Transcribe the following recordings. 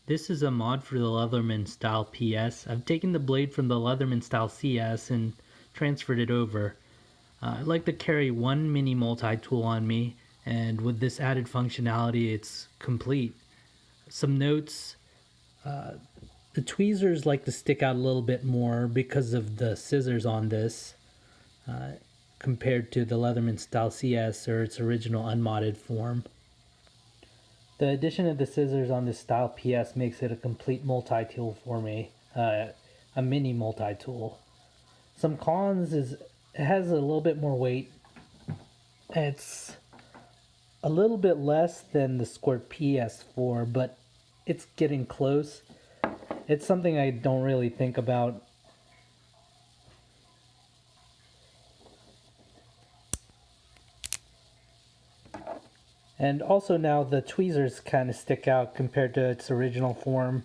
This is a mod for the Leatherman Style PS. I've taken the blade from the Leatherman Style CS and transferred it over. I like to carry one mini multi-tool on me, and with this added functionality it's complete. Some notes: the tweezers like to stick out a little bit more because of the scissors on this compared to the Leatherman Style CS or its original unmodded form. The addition of the scissors on this Style PS makes it a complete multi-tool for me, a mini multi-tool. Some cons is it has a little bit more weight. It's a little bit less than the Squirt PS4, but it's getting close. It's something I don't really think about. And also now the tweezers kind of stick out compared to its original form.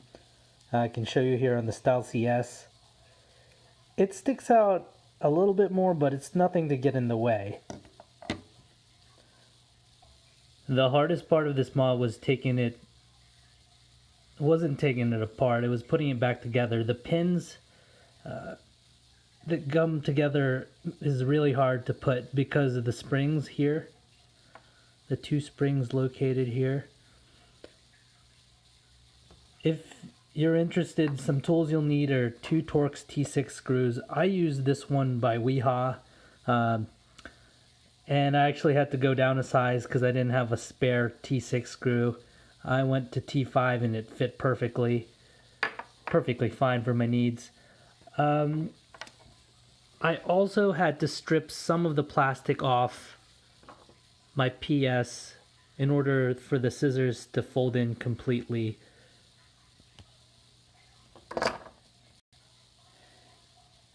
I can show you here on the Style CS. It sticks out a little bit more, but it's nothing to get in the way. The hardest part of this mod was wasn't taking it apart, it was putting it back together. The pins that gum together is really hard to put because of the springs here. The two springs located here. If you're interested, some tools you'll need are two Torx T6 screws. I use this one by Wiha, and I actually had to go down a size because I didn't have a spare T6 screw. I went to T5 and it fit perfectly fine for my needs. I also had to strip some of the plastic off my PS in order for the scissors to fold in completely.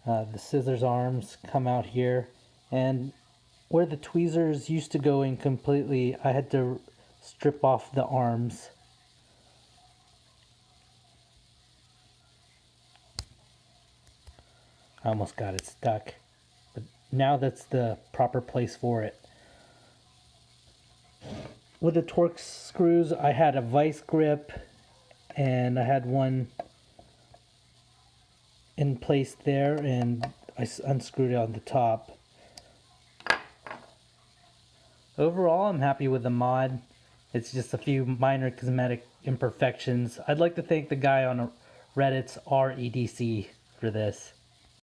The scissors arms come out here, and where the tweezers used to go in completely, I had to strip off the arms. I almost got it stuck, but now that's the proper place for it. With the Torx screws, I had a vice grip, and I had one in place there, and I unscrewed it on the top. Overall, I'm happy with the mod. It's just a few minor cosmetic imperfections. I'd like to thank the guy on Reddit's REDC for this.